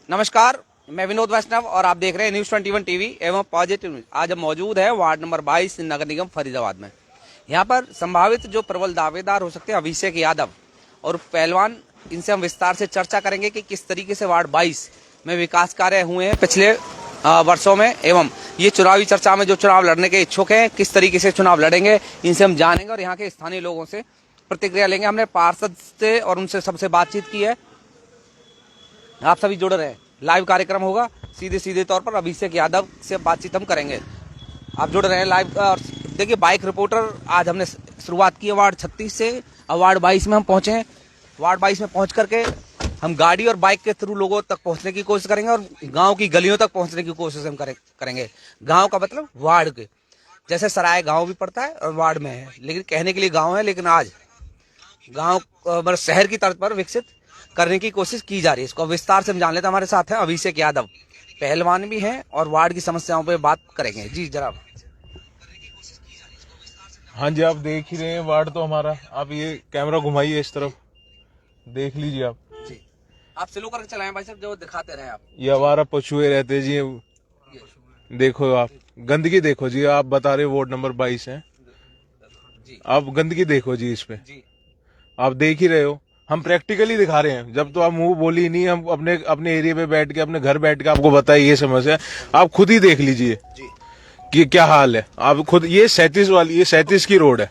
नमस्कार, मैं विनोद वैष्णव और आप देख रहे हैं न्यूज़ 21 टीवी एवं पॉजिटिव न्यूज। आज हम मौजूद है वार्ड नंबर 22 नगर निगम फरीदाबाद में। यहाँ पर संभावित जो प्रबल दावेदार हो सकते हैं अभिषेक यादव और पहलवान, इनसे हम विस्तार से चर्चा करेंगे कि किस तरीके से वार्ड 22 में विकास कार्य हुए हैं पिछले वर्षों में, एवं ये चुनावी चर्चा में जो चुनाव लड़ने के इच्छुक हैं किस तरीके से चुनाव लड़ेंगे, इनसे हम जानेंगे और यहाँ के स्थानीय लोगों से प्रतिक्रिया लेंगे। हमने पार्षद से और उनसे सबसे बातचीत की है। आप सभी जुड़ रहे हैं, लाइव कार्यक्रम होगा, सीधे तौर पर अभिषेक यादव से बातचीत हम करेंगे। आप जुड़ रहे हैं लाइव। और देखिए, बाइक रिपोर्टर आज हमने शुरुआत की है वार्ड 36 से, अब वार्ड 22 में हम पहुंचे हैं। वार्ड 22 में पहुंच करके हम गाड़ी और बाइक के थ्रू लोगों तक पहुंचने की कोशिश करेंगे और गांव की गलियों तक पहुंचने की कोशिश हम करेंगे। गांव का मतलब वार्ड के, जैसे सराय गांव भी पड़ता है और वार्ड में है, लेकिन कहने के लिए गांव है, लेकिन आज गांव मतलब शहर की तर्ज पर विकसित करने की कोशिश की जा रही है। इसको विस्तार से हम जान लेते हैं। हमारे साथ है अभिषेक यादव, पहलवान भी हैं और वार्ड की समस्याओं पे बात करेंगे। जी जनाब। हाँ जी, आप देख ही रहे हैं वार्ड तो हमारा। आप ये कैमरा घुमाइए इस तरफ, देख लीजिए आप जी। आप स्लो करके चलाएं भाई साहब, जो दिखाते रहे आप। ये हमारा पशुए रहते जी। देखो आप गंदगी देखो जी, आप बता रहे वार्ड नंबर 22 है जी। आप गंदगी देखो जी इस पे जी। आप देख ही रहे हो। हम प्रैक्टिकली दिखा रहे हैं, जब तो आप मुंह बोली नहीं, हम अपने एरिया पे बैठ के, अपने घर बैठ के आपको बताइए ये समस्या। आप खुद ही देख लीजिए कि क्या हाल है। आप खुद, ये 37 की रोड है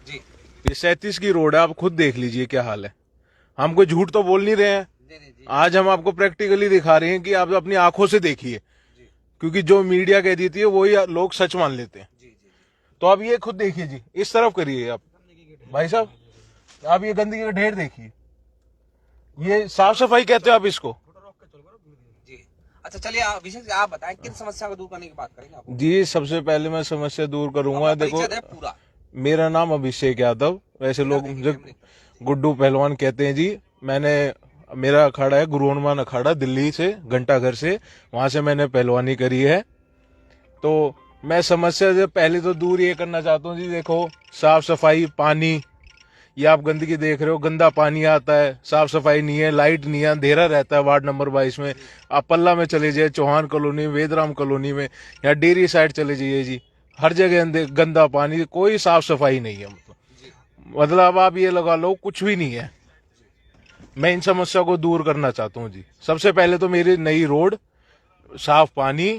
जी। ये 37 की रोड है, आप खुद देख लीजिए क्या हाल है। हम कोई झूठ तो बोल नहीं रहे हैं, आज हम आपको प्रैक्टिकली दिखा रहे हैं कि आप अपनी आंखों से देखिए, क्योंकि जो मीडिया कह देती है वही लोग सच मान लेते हैं। तो आप ये खुद देखिए जी, इस तरफ करिए आप भाई साहब। आप ये गंदगी का ढेर देखिए, ये साफ सफाई कहते हो आप इसको? जी। अच्छा चलिए, अभिषेक जी आप बताएं किन समस्या को दूर करने की बात करेंगे आप? जी, सबसे पहले मैं समस्या दूर करूंगा। देखो, पूरा मेरा नाम अभिषेक यादव, वैसे लोग मुझे गुड्डू पहलवान कहते हैं जी। मेरा अखाड़ा है गुरु हनुमान अखाड़ा, दिल्ली से, घंटाघर से, वहां से मैंने पहलवानी करी है। तो मैं समस्या से पहले तो दूर ये करना चाहता हूँ जी। देखो, साफ सफाई, पानी, ये आप गंदगी देख रहे हो, गंदा पानी आता है, साफ सफाई नहीं है, लाइट नहीं है, अंधेरा रहता है वार्ड नंबर 22 में। आप पल्ला में चले जाइए, चौहान कॉलोनी, वेदराम कॉलोनी में, या डेयरी साइड चले जाइए जी, हर जगह गंदा पानी, कोई साफ सफाई नहीं है। मतलब आप ये लगा लो कुछ भी नहीं है। मैं इन समस्या को दूर करना चाहता हूँ जी। सबसे पहले तो मेरी नई रोड, साफ पानी,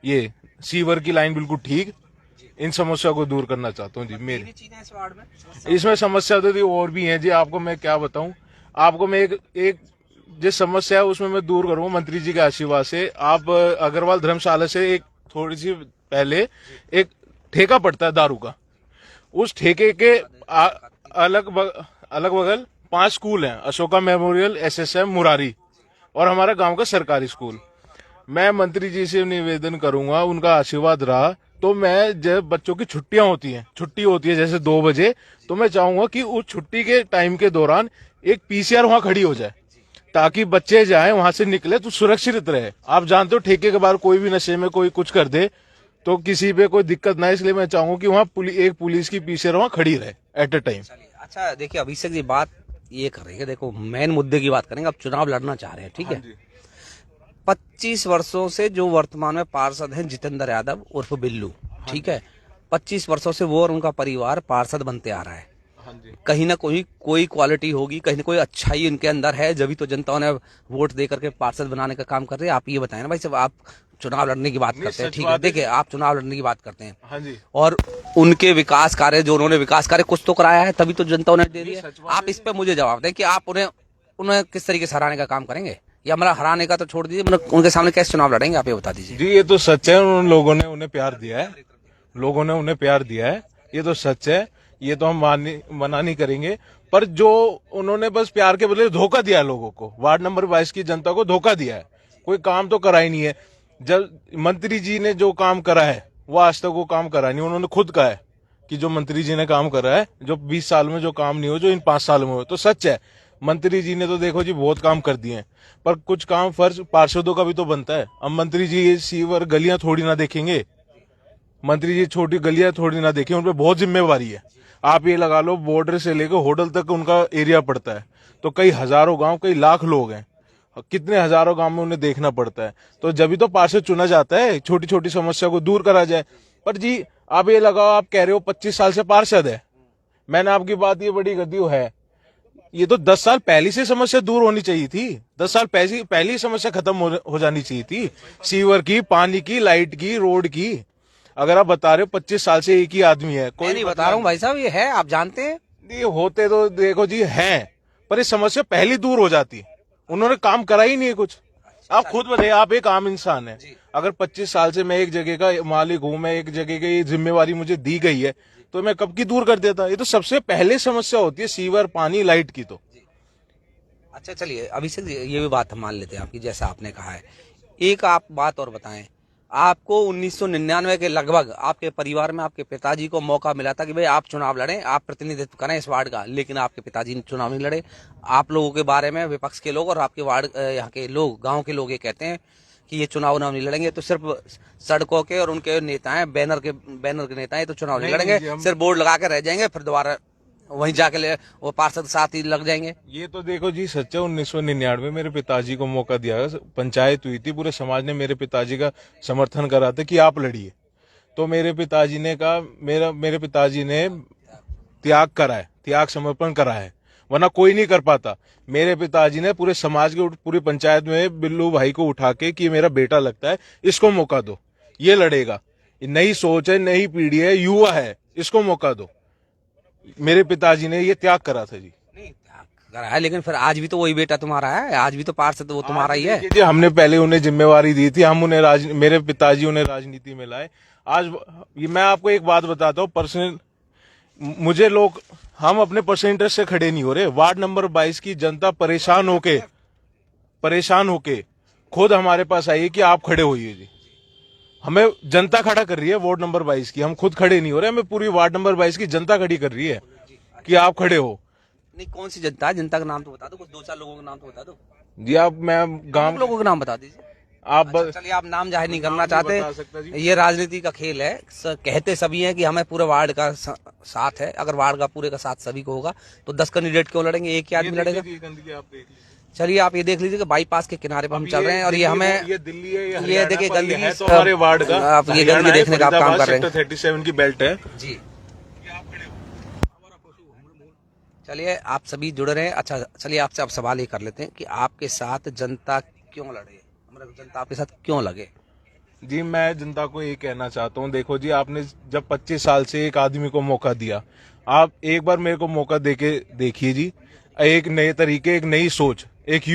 ये सीवर की लाइन बिल्कुल ठीक, इन समस्या को दूर करना चाहता हूँ जी। मेरी चीजें इस वार्ड में, इसमें समस्या तो और भी है जी, आपको मैं क्या बताऊं। आपको मैं एक जिस समस्या है उसमें मैं दूर करूंगा मंत्री जी के आशीर्वाद से। आप अग्रवाल धर्मशाला से एक थोड़ी सी पहले एक ठेका पड़ता है दारू का, उस ठेके के अलग बगल 5 स्कूल हैं, अशोका मेमोरियल, SSM, मुरारी और हमारा गांव का सरकारी स्कूल। मैं मंत्री जी से निवेदन करूंगा, उनका आशीर्वाद रहा तो मैं, जब बच्चों की छुट्टी होती है जैसे 2 बजे, तो मैं चाहूंगा कि उस छुट्टी के टाइम के दौरान एक PCR वहां खड़ी हो जाए, ताकि बच्चे जाए वहां से निकले तो सुरक्षित रहे। आप जानते हो ठेके के बाद कोई भी नशे में कोई कुछ कर दे तो किसी पे कोई दिक्कत ना है, इसलिए मैं चाहूंगा कि वहाँ एक पुलिस की PCR वहां खड़ी रहे एट ए टाइम। अच्छा देखिए अभिषेक जी, बात ये कर रही है, देखो मेन मुद्दे की बात करेंगे। अब चुनाव लड़ना चाह रहे हैं, ठीक है। 25 वर्षों से जो वर्तमान में पार्षद हैं जितेंद्र यादव उर्फ बिल्लू, ठीक है, 25 वर्षों से वो और उनका परिवार पार्षद बनते आ रहा है। कहीं ना कोई क्वालिटी होगी, कहीं ना कोई अच्छाई उनके अंदर है, जब तो जनता ने वोट दे करके पार्षद बनाने का काम कर रहे हैं। आप ये बताएं ना भाई साहब, आप चुनाव लड़ने की बात करते हैं, ठीक है, देखिए आप चुनाव लड़ने की बात करते हैं, हाँ जी, और उनके विकास कार्य, जो उन्होंने विकास कार्य कुछ तो कराया है, तभी तो जनता उन्हें दे रही है। आप इस पे मुझे जवाब दें कि आप उन्हें किस तरीके से हराने का काम करेंगे, या मतलब हराने का तो छोड़ दीजिए, मतलब उनके सामने कैसे चुनाव लड़ेंगे, आप ये बता दीजिए। जी, ये तो सच है, उन लोगों ने उन्हें प्यार दिया है, ये तो सच है, ये तो हम मना नहीं करेंगे। पर जो उन्होंने बस प्यार के बदले धोखा दिया है लोगों को, वार्ड नंबर 22 की जनता को धोखा दिया है, कोई काम तो करा ही नहीं है। जब मंत्री जी ने जो काम करा है वो आज तक वो काम करा नहीं। उन्होंने खुद कहा है कि जो मंत्री जी ने काम करा है, जो 20 साल में जो काम नहीं हो, जो इन 5 साल में हो, तो सच है। मंत्री जी ने तो देखो जी बहुत काम कर दिए हैं, पर कुछ काम फर्ज पार्षदों का भी तो बनता है। अब मंत्री जी सीवर गलियां थोड़ी ना देखेंगे, मंत्री जी छोटी गलियां थोड़ी ना देखें, उन पर बहुत जिम्मेवारी है। आप ये लगा लो, बॉर्डर से लेकर होटल तक उनका एरिया पड़ता है, तो कई हजारों गांव, कई लाख लोग हैं। कितने हजारों गांव में उन्हें देखना पड़ता है। तो जब भी तो पार्षद चुना जाता है छोटी छोटी समस्या को दूर करा जाए। पर जी आप ये लगाओ, आप कह रहे हो 25 साल से पार्षद है, मैंने आपकी बात ये बड़ी गद्दी है, ये तो 10 साल पहले से समस्या दूर होनी चाहिए थी। 10 साल पहले ही समस्या खत्म हो जानी चाहिए थी, सीवर की, पानी की, लाइट की, रोड की। अगर आप बता रहे हो 25 साल से एक ही आदमी है, मैं कोई नहीं बता रहा हूँ भाई साहब, ये है, आप जानते हैं। ये होते तो देखो जी हैं, पर ये समस्या पहले दूर हो जाती। उन्होंने काम करा ही नहीं है कुछ। आप खुद बताइए, आप एक आम इंसान है, अगर 25 साल से मैं एक जगह का मालिक हूं, मैं एक जगह की जिम्मेवारी मुझे दी गई है, तो मैं कब की दूर कर देता। ये तो सबसे पहले समस्या होती है, सीवर, पानी, लाइट की। तो अच्छा चलिए, अभी से ये भी बात हम मान लेते हैं आपकी, जैसा आपने कहा है। एक आप बात और बताएं, आपको 1999 के लगभग आपके परिवार में आपके पिताजी को मौका मिला था कि भाई आप चुनाव लड़ें, आप प्रतिनिधित्व करें इस वार्ड का, लेकिन आपके पिताजी ने चुनाव नहीं लड़े। आप लोगों के बारे में विपक्ष के लोग और आपके वार्ड यहाँ के लोग, गांव के लोग ये कहते हैं कि ये चुनाव नहीं लड़ेंगे, तो सिर्फ सड़कों के और उनके नेता हैं, बैनर के नेता हैं, तो चुनाव नहीं लड़ेंगे, सिर्फ बोर्ड लगा के रह जाएंगे, फिर दोबारा वहीं जाके वो पार्षद साथ ही लग जाएंगे। ये तो देखो जी सच है, 1999 मेरे पिताजी को मौका दिया, पंचायत हुई थी, पूरे समाज ने मेरे पिताजी का समर्थन करा था कि आप लड़िए। तो मेरे पिताजी ने कहा, मेरे पिताजी ने त्याग करा है, त्याग समर्पण करा है, वरना कोई नहीं कर पाता। मेरे पिताजी ने पूरे समाज के, पूरी पंचायत में बिल्लू भाई को उठा के कि मेरा बेटा लगता है, इसको मौका दो, ये लड़ेगा, नई सोच है, नई पीढ़ी है, युवा है, इसको मौका दो। मेरे पिताजी ने ये त्याग करा था जी। नहीं त्याग करा है, लेकिन फिर आज भी तो वही बेटा तुम्हारा है, आज भी तो पार्षद वो तुम्हारा ही है। जी हमने पहले उन्हें जिम्मेवारी दी थी, हम उन्हें मेरे पिताजी उन्हें राजनीति में लाए। आज ये मैं आपको एक बात बताता हूँ, पर्सनल मुझे लोग, हम अपने पर्सनल इंटरेस्ट से खड़े नहीं हो रहे। वार्ड नंबर 22 की जनता परेशान होके खुद हमारे पास आई है कि आप खड़े होइए जी। हमें जनता खड़ा कर रही है वार्ड नंबर 22 की, हम खुद खड़े नहीं हो रहे, हमें पूरी वार्ड नंबर 22 की जनता खड़ी कर रही है कि आप खड़े हो। नहीं कौन सी जनता है, जनता का नाम तो बता दो, कुछ 2-4 लोगों का नाम तो बता दो जी। आप मैं गांव लोगों का नाम बता दीजिए आप। अच्छा, चलिए आप नाम जाहिर नहीं करना बता सकता चाहते, जी। ये राजनीति का खेल है। कहते सभी हैं कि हमें पूरे वार्ड का साथ है, अगर वार्ड का पूरे का साथ सभी को होगा तो 10 कैंडिडेट क्यों लड़ेंगे, एक ही आदमी लड़ेगा। चलिए आप ये देख लीजिए कि बाईपास के किनारे पर हम चल रहे हैं और ये हमें, ये दिल्ली है, ये देखिए गंदगी है तो हमारे वार्ड का, आप ये गंदगी देखने का आप काम कर रहे हैं। 37 की बेल्ट है जी। चलिए आप सभी जुड़ रहे हैं। अच्छा चलिए आपसे अब सवाल ये कर लेते हैं कि आपके साथ जनता क्यों लड़े, हमारे जनता आपके साथ क्यों लगे। जी मैं जनता को ये कहना चाहता हूँ, देखो जी आपने जब 25 साल से एक आदमी को मौका दिया, आप एक बार मेरे को मौका देके देखिए जी। एक नए तरीके, एक नई सोच, एक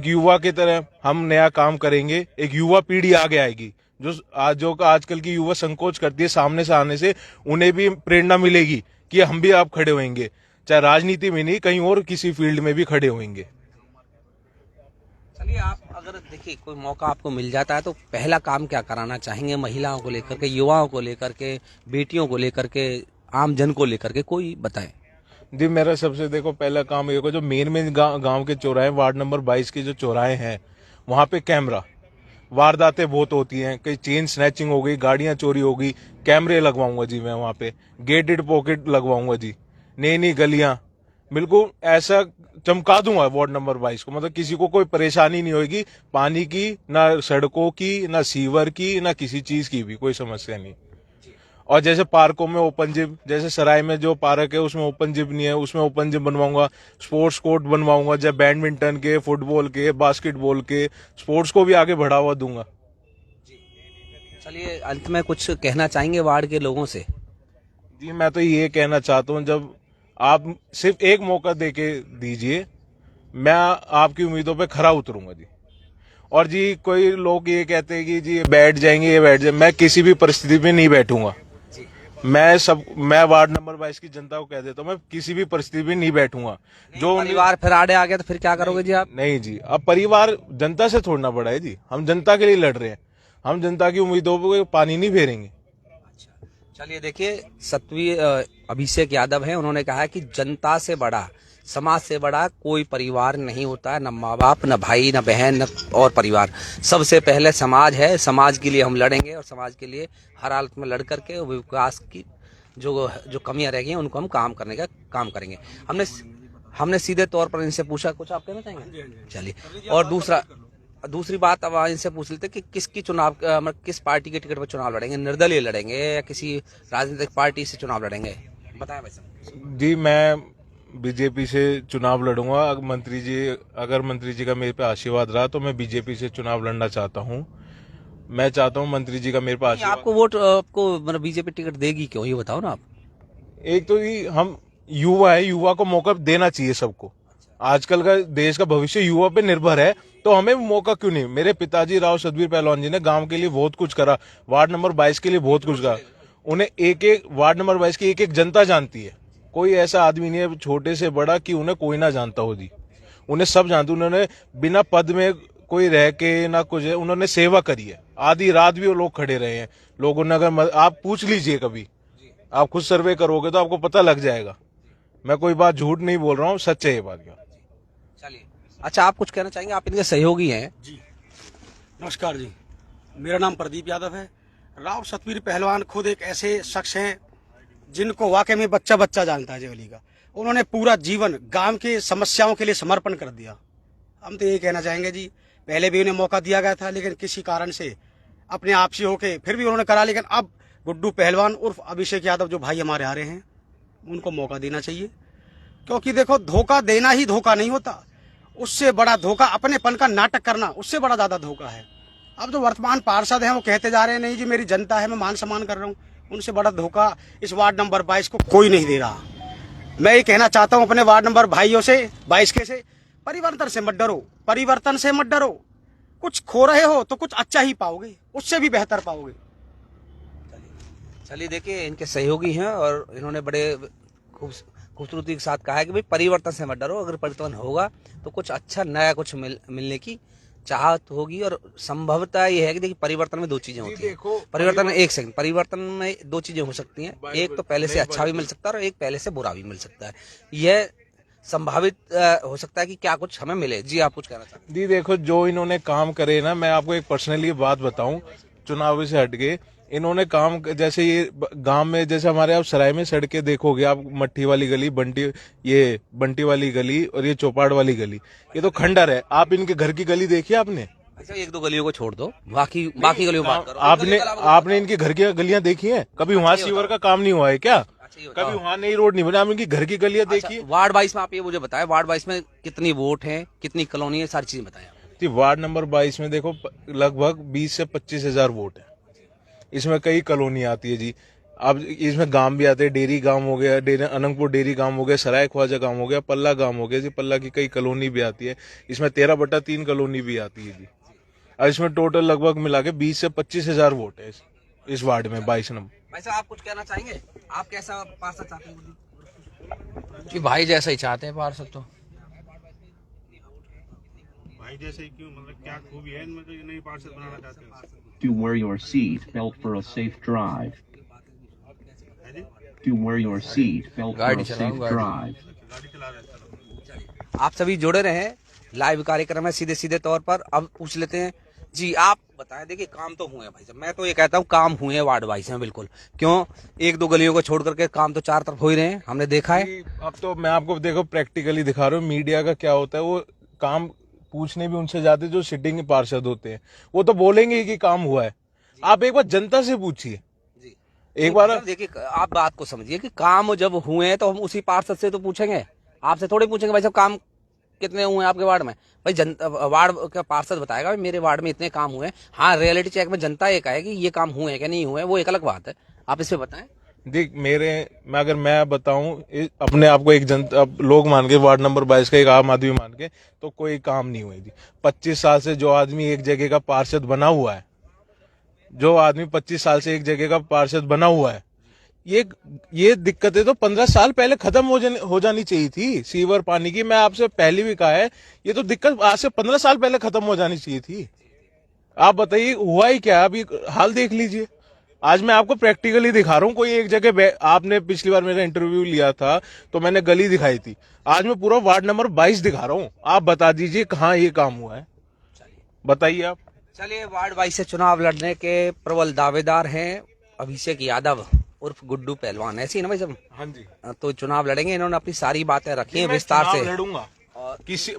युवा की तरह हम नया काम करेंगे। एक युवा पीढ़ी आगे आएगी, जो आजकल की युवा संकोच करती है सामने से आने से, उन्हें भी प्रेरणा मिलेगी कि हम भी आप खड़े होंगे, चाहे राजनीति में नहीं, कहीं और किसी फील्ड में भी खड़े होंगे। चलिए आप अगर देखिए कोई मौका आपको मिल जाता है तो पहला काम क्या कराना चाहेंगे, महिलाओं को लेकर के, युवाओं को लेकर के, बेटियों को लेकर के, आम जन को लेकर के, कोई बताए। जी मेरा सबसे देखो पहला काम ये, जो मेन गांव के चौराहे, वार्ड नंबर 22 के जो चौराहे हैं, वहां पे कैमरा, वारदातें बहुत होती हैं, कहीं चेन स्नैचिंग हो गई, गाड़ियां चोरी हो गई, कैमरे लगवाऊंगा जी मैं वहां पे, गेटेड पॉकेट लगवाऊंगा जी, नई गलियां बिल्कुल ऐसा चमका दूंगा वार्ड नंबर 22 को, मतलब किसी को कोई परेशानी नहीं होगी, पानी की, ना सड़कों की, ना सीवर की, ना किसी चीज की भी कोई समस्या नहीं। और जैसे पार्कों में ओपन जिम, जैसे सराय में जो पार्क है उसमें ओपन जिम नहीं है, उसमें ओपन जिम बनवाऊंगा, स्पोर्ट्स कोर्ट बनवाऊंगा, जब बैडमिंटन के, फुटबॉल के, बास्केटबॉल के, स्पोर्ट्स को भी आगे बढ़ावा दूंगा। चलिए अंत में कुछ कहना चाहेंगे वार्ड के लोगों से। जी मैं तो ये कहना चाहता हूँ, जब आप सिर्फ एक मौका देके दीजिए, मैं आपकी उम्मीदों पे खरा उतरूंगा जी। और जी कोई लोग ये कहते हैं कि जी ये बैठ जाएंगे, मैं किसी भी परिस्थिति में नहीं बैठूंगा। मैं वार्ड नंबर 22 की जनता को कह देता हूँ, मैं किसी भी परिस्थिति में नहीं बैठूंगा। जो परिवार फिर आड़े आ गया तो फिर क्या करोगे जी आप। नहीं जी, अब परिवार जनता से छोड़ना पड़ा है जी, हम जनता के लिए लड़ रहे हैं, हम जनता की उम्मीदों पर पानी नहीं फेरेंगे। चलिए देखिए, सत्वी अभिषेक यादव हैं, उन्होंने कहा कि जनता से बड़ा, समाज से बड़ा कोई परिवार नहीं होता है, न माँ बाप, न भाई, न बहन, न और परिवार, सबसे पहले समाज है। समाज के लिए हम लड़ेंगे और समाज के लिए हर हालत में लड़ करके विकास की जो कमियां रह गई हैं उनको हम काम करने का काम करेंगे। हमने हमने सीधे तौर पर इनसे पूछा, कुछ आप कहना चाहेंगे? चलिए, और दूसरी बात अब इनसे पूछ लेते कि किसकी चुनाव मतलब किस पार्टी के टिकट पर चुनाव लड़ेंगे, निर्दलीय लड़ेंगे या किसी राजनीतिक पार्टी से चुनाव लड़ेंगे? बताएं भाई साहब। जी, मैं बीजेपी से चुनाव लड़ूंगा। अगर मंत्री जी का मेरे पे आशीर्वाद रहा तो मैं बीजेपी से चुनाव लड़ना चाहता हूं। मैं चाहता हूं मंत्री जी का मेरे पे आशीर्वाद। आपको वोट आपको मतलब बीजेपी टिकट देगी क्यों, ये बताओ ना आप। एक तो ही हम युवा है, युवा को मौका देना चाहिए सबको। आजकल का देश का भविष्य युवा पे निर्भर है, तो हमें मौका क्यों नहीं? मेरे पिताजी राव सतवीर पहलवान जी ने गांव के लिए बहुत कुछ करा, वार्ड नंबर 22 के लिए बहुत कुछ करा। उन्हें एक एक वार्ड नंबर 22 की एक एक जनता जानती है। कोई ऐसा आदमी नहीं है छोटे से बड़ा कि उन्हें कोई ना जानता हो जी। उन्हें सब जानते। उन्होंने बिना पद में कोई रह के ना कुछ है, उन्होंने सेवा करी है। आधी रात भी वो लोग खड़े रहे हैं। लोगों ने अगर आप पूछ लीजिए, कभी आप खुद सर्वे करोगे तो आपको पता लग जाएगा। मैं कोई बात झूठ नहीं बोल रहा हूँ, सच है ये बात। चलिए, अच्छा, आप कुछ कहना चाहेंगे? आप इनके सहयोगी हैं। जी नमस्कार जी, मेरा नाम प्रदीप यादव है। राव सतवीर पहलवान खुद एक ऐसे शख्स हैं जिनको वाकई में बच्चा बच्चा जानता है जेवली का। उन्होंने पूरा जीवन गांव के समस्याओं के लिए समर्पण कर दिया। हम तो ये कहना चाहेंगे जी, पहले भी उन्हें मौका दिया गया था, लेकिन किसी कारण से अपने आप से होके फिर भी उन्होंने करा। लेकिन अब गुड्डू पहलवान उर्फ अभिषेक यादव जो भाई हमारे आ रहे हैं, उनको मौका देना चाहिए। क्योंकि देखो, धोखा देना ही धोखा नहीं होता, उससे बड़ा धोखा अपनेपन का नाटक करना, उससे बड़ा ज्यादा धोखा है। अब जो वर्तमान पार्षद हैं वो कहते जा रहे हैं नहीं जी मेरी जनता है, मैं मान सम्मान कर रहा हूँ। उनसे बड़ा धोखा इस वार्ड नंबर 22 को कोई नहीं दे रहा। मैं ये कहना चाहता हूँ अपने वार्ड नंबर भाइयों से, 22 के से, परिवर्तन से मत डरो, परिवर्तन से मत डरो। कुछ खो रहे हो तो कुछ अच्छा ही पाओगे, उससे भी बेहतर पाओगे। चलिए, देखिए, इनके सहयोगी हैं और इन्होंने बड़े खूबसूरती के साथ कहा है कि भाई परिवर्तन से मत डरो, अगर परिवर्तन होगा तो कुछ अच्छा नया कुछ मिलने की चाहत होगी। और संभवतः ये है कि देखिए, परिवर्तन में दो चीजें होती हैं। परिवर्तन में परिवर्तन में दो चीजें हो सकती हैं। एक तो पहले से अच्छा भी मिल सकता है और एक पहले से बुरा भी मिल सकता है। यह संभावित हो सकता है कि क्या कुछ हमें मिले। जी, आप कुछ कहना चाहते हैं? जी देखो, जो इन्होंने काम करे ना, मैं आपको एक पर्सनली बात बताऊं, चुनाव से हटके इन्होंने काम, जैसे ये गांव में, जैसे हमारे आप सराय में सड़कें देखोगे आप, मट्टी वाली गली, बंटी वाली गली और ये चौपाड़ वाली गली, ये तो खंडर है। आप इनके घर की गली देखी आपने? अच्छा, एक दो गलियों को छोड़ दो, बाकी गलियों बात करो। आपने इनके घर की गलियां देखी हैं? कभी वहाँ सीवर का काम नहीं हुआ है क्या? कभी वहाँ नई रोड नहीं बना? आप इनकी घर की गलियां देखिए। वार्ड 22 में आप ये मुझे बताएं, वार्ड 22 में कितनी वोट है, कितनी कॉलोनी है, सारी चीजें बताएं। वार्ड नंबर 22 में देखो लगभग 20 से 25 हजार वोट है। इसमें कई कॉलोनी आती है जी। अब इसमें गांव भी आते हैं, डेरी गांव हो गया, अनंगपुर डेरी गांव हो गया, सराय ख्वाजा गांव हो गया, पल्ला गांव हो गया जी। पल्ला की कई कॉलोनी भी आती है। इसमें 13/3 कॉलोनी भी आती है जी। अब इसमें टोटल लगभग मिला के 20 से 25 हजार वोट है इस वार्ड में 22 नंबर। भाई साहब, आप कुछ कहना चाहेंगे? आप कैसा पार्षद चाहते हैं? कि भाई जैसा ही चाहते हैं पार्षद तो। भाई जैसे क्यों, मतलब क्या खूबी है इनमें जो ये नई पार्षद बनाना चाहते हो? To wear your seat belt for a safe drive. To wear your seat belt for a safe drive. गाड़ी चला रहे हैं। आप सभी जुड़े रहे, लाइव कार्यक्रम है सीधे सीधे तौर पर। अब पूछ लेते हैं जी, आप बताएं। देखिए, काम तो हुए हैं भाई साहब, मैं तो ये कहता हूँ काम हुए हैं वार्ड 22 में, बिल्कुल। क्यों, एक दो गलियों को छोड़ करके काम तो चार तरफ हो ही रहे हैं, हमने देखा है। अब तो मैं आपको देखो प्रैक्टिकली दिखा रहा हूँ। मीडिया का क्या होता है, वो काम पूछने भी उनसे जाते जो सिटिंग पार्षद होते हैं, वो तो बोलेंगे ही कि काम हुआ है। आप एक बार जनता से पूछिए, एक बार। देखिए, आप बात को समझिए कि काम जब हुए हैं तो हम उसी पार्षद से तो पूछेंगे, आपसे थोड़ी पूछेंगे भाई साहब काम कितने हुए हैं आपके वार्ड में। भाई जनता, वार्ड का पार्षद बताएगा भाई मेरे वार्ड में इतने काम हुए हैं। हाँ, रियलिटी चेक में जनता ये कहे कि ये काम हुए हैं कि नहीं हुए, वो एक अलग बात है। आप इस पे बताएं। देख, अगर मैं बताऊं अपने आप को एक जनता, लोग मान के, वार्ड नंबर 22 का एक आम आदमी मान के, तो कोई काम नहीं हुआ जी। 25 साल से जो आदमी एक जगह का पार्षद बना हुआ है, जो आदमी 25 साल से एक जगह का पार्षद बना हुआ है, ये दिक्कतें तो 15 साल पहले खत्म हो जानी चाहिए थी। सीवर पानी की, मैं आपसे पहले भी कहा है, ये तो दिक्कत आज से 15 साल पहले खत्म हो जानी चाहिए थी। आप बताइए हुआ ही क्या? अभी हाल देख लीजिए। आज मैं आपको प्रैक्टिकली दिखा रहा हूँ। कोई एक जगह, आपने पिछली बार मेरा इंटरव्यू लिया था तो मैंने गली दिखाई थी, आज मैं पूरा वार्ड नंबर 22 दिखा रहा हूँ। आप बता दीजिए कहाँ ये काम हुआ है, बताइए आप। चलिए, वार्ड 22 से चुनाव लड़ने के प्रबल दावेदार हैं अभिषेक यादव उर्फ गुड्डू पहलवान, ऐसी है ना भाई सब? हाँ जी, तो चुनाव लड़ेंगे, इन्होंने अपनी सारी बातें रखी हैं मैं विस्तार चुनाव से। लड़ूंगा।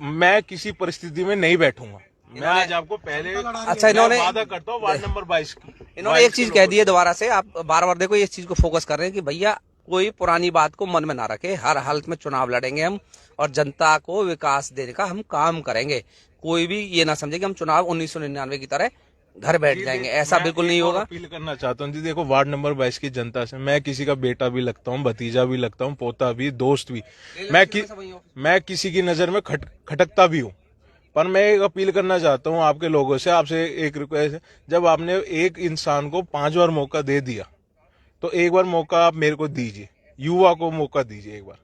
मैं किसी परिस्थिति में नहीं बैठूंगा। मैं आज आपको पहले अच्छा, इन्होंने वादा करता हूँ वार्ड नंबर 22 की। इन्होंने एक चीज कह दी है दोबारा से, आप बार बार देखो ये चीज को फोकस कर रहे हैं कि भैया कोई पुरानी बात को मन में ना रखे, हर हालत में चुनाव लड़ेंगे हम और जनता को विकास देने का हम काम करेंगे। कोई भी ये ना समझे कि हम चुनाव 1999 की तरह घर बैठ जाएंगे, ऐसा बिल्कुल नहीं होगा। अपील करना चाहता हूँ जी, देखो वार्ड नंबर 22 की जनता से, मैं किसी का बेटा भी लगता हूँ, भतीजा भी लगता हूँ, पोता भी, दोस्त भी, मैं किसी की नजर में खटकता भी हूँ। पर मैं एक अपील करना चाहता हूँ आपके लोगों से, आपसे एक रिक्वेस्ट है, जब आपने एक इंसान को 5 बार मौका दे दिया तो एक बार मौका आप मेरे को दीजिए, युवा को मौका दीजिए एक बार।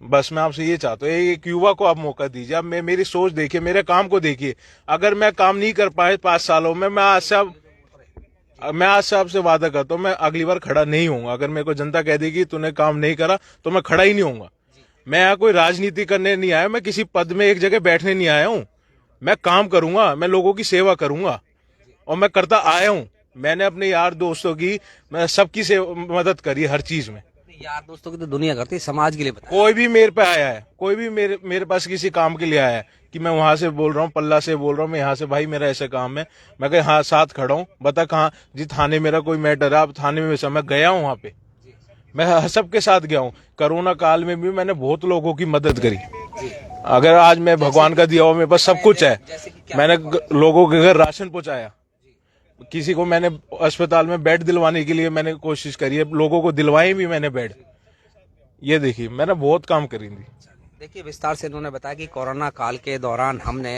बस मैं आपसे ये चाहता हूँ, एक युवा को आप मौका दीजिए। आप मेरी सोच देखिए, मेरे काम को देखिए। अगर मैं काम नहीं कर पाए 5 सालों में, मैं आज से आपसे वादा करता हूँ, मैं अगली बार खड़ा नहीं होऊंगा। अगर मेरे को जनता कह देगी तूने काम नहीं करा तो मैं खड़ा ही नहीं होऊंगा। मैं यहाँ कोई राजनीति करने नहीं आया, मैं किसी पद में एक जगह बैठने नहीं आया हूँ। मैं काम करूंगा, मैं लोगों की सेवा करूंगा और मैं करता आया हूँ। मैंने अपने यार दोस्तों की, मैं सबकी मदद करी हर चीज में। यार दोस्तों की तो दुनिया करती है, समाज के लिए बताया। कोई भी मेरे पे आया है, कोई भी मेरे पास किसी काम के लिए आया है कि मैं वहां से बोल रहा हूँ, पल्ला से बोल रहा हूँ, मैं यहाँ से, भाई मेरा ऐसा काम है, मैं कहा हाँ साथ खड़ा हूँ, बता कहाँ जी, थाने मेरा कोई मैटर है, आप थाने में मैं गया हूँ वहां पे, मैं सबके साथ गया हूँ। कोरोना काल में भी मैंने बहुत लोगों की मदद करी। अगर आज मैं भगवान का दिया हुआ मेरे पास सब कुछ है, मैंने लोगों के घर राशन पहुंचाया, किसी को मैंने अस्पताल में बेड दिलवाने के लिए मैंने कोशिश करी है, लोगों को दिलवाए भी मैंने बेड। ये देखिए मैंने बहुत काम करी थी। देखिए विस्तार से इन्होंने बताया कि कोरोना काल के दौरान हमने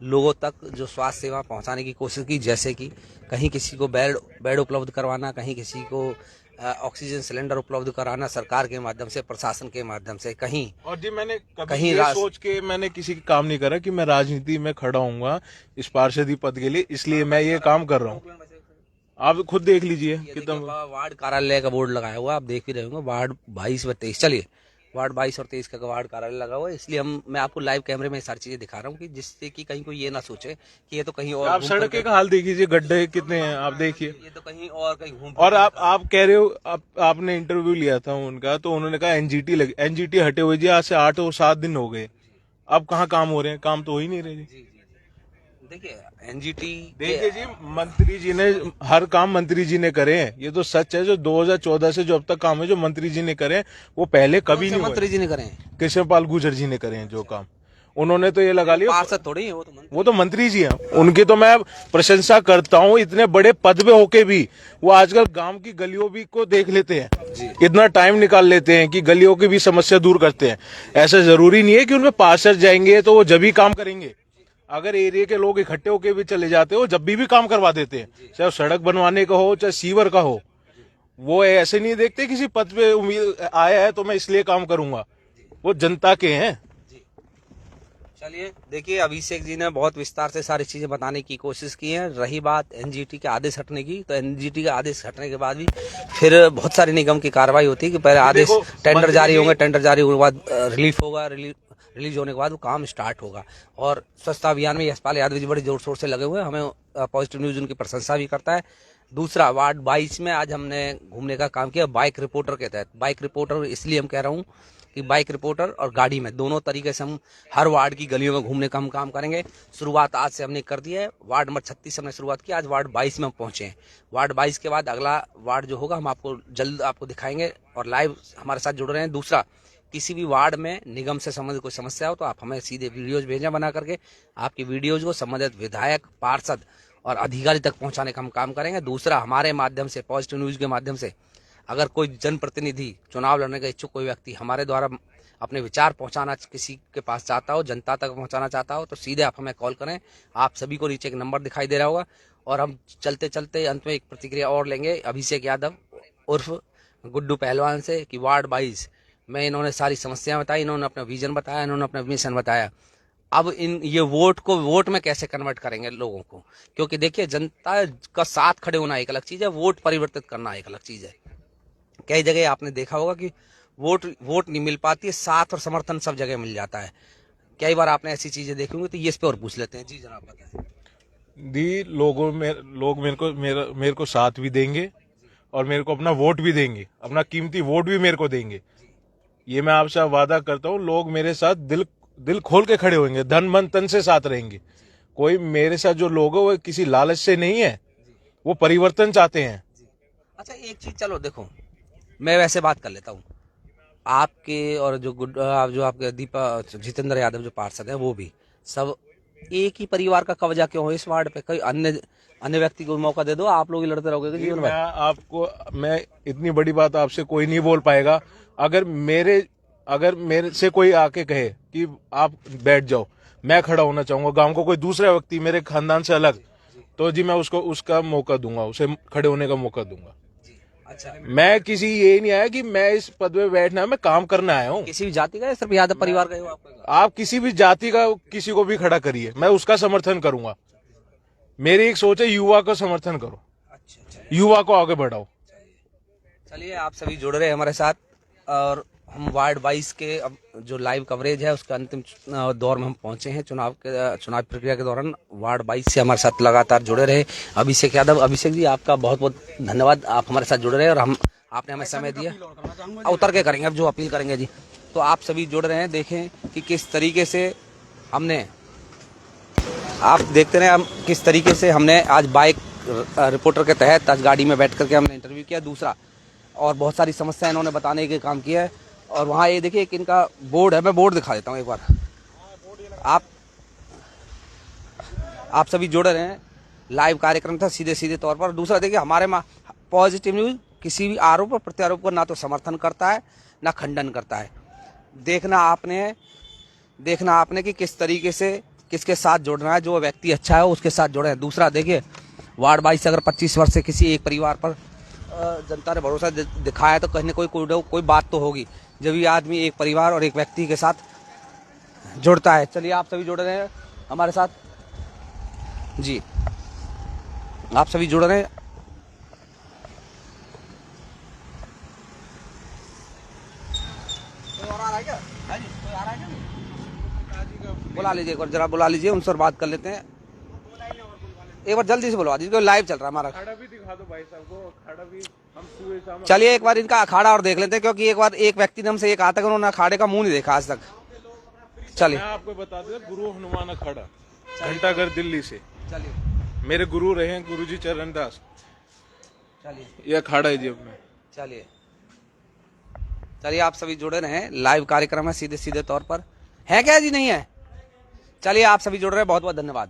लोगों तक जो स्वास्थ्य सेवा पहुंचाने की कोशिश की, जैसे कि कहीं किसी को बेड उपलब्ध करवाना, कहीं किसी को ऑक्सीजन सिलेंडर उपलब्ध कराना सरकार के माध्यम से, प्रशासन के माध्यम से, कहीं और जी मैंने कहीं ये सोच के मैंने किसी का काम नहीं करा कि मैं राजनीति में खड़ा होऊंगा इस पार्षदी पद के लिए, इसलिए मैं ये काम कर रहा हूँ। आप खुद देख लीजिए कितना वार्ड कार्यालय का बोर्ड लगाया हुआ, आप देख भी रहे होंगे, वार्ड 22 व 23, चलिए वार्ड 22 और 23 का वार्ड कार्यालय लगा हुआ है, इसलिए मैं आपको लाइव कैमरे में सारी चीजें दिखा रहा हूँ कि जिससे कि कहीं कोई ये ना सोचे कि ये तो कहीं और। आप सड़क का हाल देखिए, गड्ढे कितने हैं आप देखिए, ये तो कहीं और कहीं घूम। और आप कह रहे हो, आपने इंटरव्यू लिया था उनका, तो उन्होंने कहा एनजीटी हटे हुए जी, आज से 8 और 7 दिन हो गए, अब कहाँ काम हो रहे हैं? काम तो हो ही नहीं रहे जी। देखिए एनजीटी, देखिए जी, मंत्री जी ने हर काम मंत्री जी ने करे हैं, ये तो सच है। जो 2014 से जो अब तक काम है जो मंत्री जी ने करे हैं, वो पहले कभी नहीं हुए। मंत्री जी ने करे, कृष्णपाल गुर्जर जी ने करे हैं जो काम, उन्होंने तो ये लगा लिया, पार्षद थोड़ी है वो तो मंत्री जी हैं, उनकी तो मैं प्रशंसा करता हूँ। इतने बड़े पद पे होके भी वो आजकल गांव की गलियों भी को देख लेते हैं, इतना टाइम निकाल लेते हैं कि गलियों की भी समस्या दूर करते हैं। ऐसा जरूरी नहीं है कि उनमें पार्षद जाएंगे तो वो जब भी काम करेंगे, अगर एरिया के लोग इकट्ठे होके भी चले जाते हो, जब भी काम करवा देते हैं, चाहे सड़क बनवाने का हो चाहे सीवर का हो। वो ऐसे नहीं देखते किसी पद पे उम्मीद आया है तो मैं इसलिए काम करूंगा, वो जनता के हैं। चलिए देखिए, अभिषेक जी ने बहुत विस्तार से सारी चीजें बताने की कोशिश की है। रही बात एनजीटी के आदेश हटने की, तो एनजीटी के आदेश हटने के बाद भी फिर बहुत सारी निगम की कार्रवाई होती है कि पहले आदेश, टेंडर जारी होंगे, टेंडर जारी होने के बाद रिलीफ होगा, रिलीज होने के बाद वो काम स्टार्ट होगा। और स्वच्छता अभियान में यशपाल यादव जी बड़े जोर शोर से लगे हुए हैं, हमें पॉजिटिव न्यूज उनकी प्रशंसा भी करता है। दूसरा, वार्ड 22 में आज हमने घूमने का काम किया बाइक रिपोर्टर के तहत। बाइक रिपोर्टर इसलिए हम कह रहा हूँ कि बाइक रिपोर्टर और गाड़ी में दोनों तरीके से हम हर वार्ड की गलियों में घूमने का हम काम करेंगे। शुरुआत आज से हमने कर दी है, वार्ड नंबर 36 से हमने शुरुआत की, आज वार्ड 22 में हम पहुंचे हैं। वार्ड 22 के बाद अगला वार्ड जो होगा हम आपको जल्द आपको दिखाएंगे और लाइव हमारे साथ जुड़ रहे हैं। दूसरा, किसी भी वार्ड में निगम से संबंधित कोई समस्या हो तो आप हमें सीधे वीडियोज भेजें बना करके, आपकी वीडियोज को संबंधित विधायक, पार्षद और अधिकारी तक पहुंचाने का हम काम करेंगे। दूसरा, हमारे माध्यम से, पॉजिटिव न्यूज के माध्यम से, अगर कोई जनप्रतिनिधि चुनाव लड़ने का इच्छुक कोई व्यक्ति हमारे द्वारा अपने विचार पहुंचाना किसी के पास चाहता हो, जनता तक पहुंचाना चाहता हो, तो सीधे आप हमें कॉल करें। आप सभी को नीचे एक नंबर दिखाई दे रहा होगा। और हम चलते चलते अंत में एक प्रतिक्रिया और लेंगे अभिषेक यादव उर्फ गुड्डू पहलवान से कि वार्ड 22 में इन्होंने सारी समस्याएं बताई, इन्होंने अपना विजन बताया, इन्होंने अपना मिशन बताया। अब ये वोट को वोट में कैसे कन्वर्ट करेंगे लोगों को, क्योंकि देखिए जनता का साथ खड़े होना एक अलग चीज है, वोट परिवर्तित करना एक अलग चीज है। कई जगह आपने देखा होगा कि वोट नहीं मिल पाती है, साथ और समर्थन सब जगह मिल जाता है। कई बार आपने ऐसी चीजें देखी होंगी, तो ये इस पे और पूछ लेते हैं। जी जनाब बताएं। लोग मेरे को साथ भी देंगे और मेरे को अपना वोट भी देंगे, अपना कीमती वोट भी मेरे को देंगे। ये मैं आपसे वादा करता हूँ, लोग मेरे साथ दिल खोल के खड़े होंगे, धन मन तन से साथ रहेंगे। कोई मेरे साथ जो लोग है वो किसी लालच से नहीं है, वो परिवर्तन चाहते हैं। अच्छा एक चीज, चलो देखो मैं वैसे बात कर लेता हूँ, आपके और जो आपके जितेंद्र यादव जो पार्षद है वो भी सब एक ही परिवार का कब्जा क्यों हो इस वार्ड पे? कोई अन्य व्यक्ति को मौका दे दो, आप लोग ही लड़ते रहोगे जीवन भर। मैं इतनी बड़ी बात आपसे कोई नहीं बोल पाएगा। अगर मेरे से कोई आके कहे कि आप बैठ जाओ, मैं खड़ा होना चाहूंगा, गांव को कोई दूसरा व्यक्ति मेरे खानदान से अलग, तो जी मैं उसको उसका मौका दूंगा, उसे खड़े होने का मौका दूंगा। अच्छा, मैं किसी ये नहीं आया कि मैं इस पद पे बैठना है, मैं काम करने आया हूँ। किसी भी जाति का या सिर्फ यादव परिवार का ही हो आपका? आप किसी भी जाति का किसी को भी खड़ा करिए, मैं उसका समर्थन करूंगा। मेरी एक सोच है, युवा को समर्थन करो, युवा को आगे बढ़ाओ। चलिए आप सभी जुड़ रहे हैं हमारे साथ, और हम वार्ड 22 के अब जो लाइव कवरेज है उसके अंतिम दौर में हम पहुंचे हैं। चुनाव प्रक्रिया के दौरान वार्ड 22 से हमारे साथ लगातार जुड़े रहे अभिषेक यादव। अभिषेक जी आपका बहुत बहुत धन्यवाद, आप हमारे साथ जुड़ रहे हैं और आपने हमें समय दिया। उतर के करेंगे अब जो अपील करेंगे जी। तो आप सभी जुड़ रहे हैं, देखें कि किस तरीके से आप देखते रहे हम किस तरीके से हमने आज बाइक रिपोर्टर के तहत आज गाड़ी में बैठ करके हमने इंटरव्यू किया। दूसरा और बहुत सारी समस्या इन्होंने बताने के काम किया है। और वहाँ ये देखिए एक इनका बोर्ड है, मैं बोर्ड दिखा देता हूँ एक बार। आप सभी जुड़ रहे हैं, लाइव कार्यक्रम था सीधे तौर पर। दूसरा देखिए हमारे पॉजिटिव न्यूज किसी भी आरोप और प्रत्यारोप को ना तो समर्थन करता है ना खंडन करता है। देखना आपने कि किस तरीके से किसके साथ जुड़ना है, जो व्यक्ति अच्छा है उसके साथ जुड़े हैं। दूसरा देखिए वार्ड 22 से अगर 25 वर्ष से किसी एक परिवार पर जनता ने भरोसा दिखाया है तो कहीं न कोई बात तो होगी, जब ये आदमी एक परिवार और एक व्यक्ति के साथ जुड़ता है। चलिए आप सभी जुड़ रहे हैं हमारे साथ जी, आप सभी जुड़ रहे हैं। बुला लीजिए एक बार, जरा बुला लीजिए, उनसे बात कर लेते हैं। एक बार जल्दी से बुलवा दीजिए, लाइव चल रहा है हमारा। अखाड़ा भी दिखा दो भाई साहब को, अखाड़ा भी हम सुबह शाम। चलिए एक बार इनका अखाड़ा और देख लेते हैं, क्योंकि एक बार एक व्यक्ति ने हमसे ये कहा था कि उन्होंने अखाड़े का मुंह नहीं देखा आज तक। चलिए मैं आपको बता दूं, गुरु हनुमान अखाड़ा, घंटाघर दिल्ली से। चलिए मेरे गुरु रहे हैं गुरुजी चरण दास। चलिए ये अखाड़ा है जी अपना। चलिए आप सभी जुड़े रहे हैं, लाइव कार्यक्रम है सीधे तौर पर। है क्या जी, नहीं है? चलिए आप सभी जुड़ रहे हैं, बहुत बहुत धन्यवाद।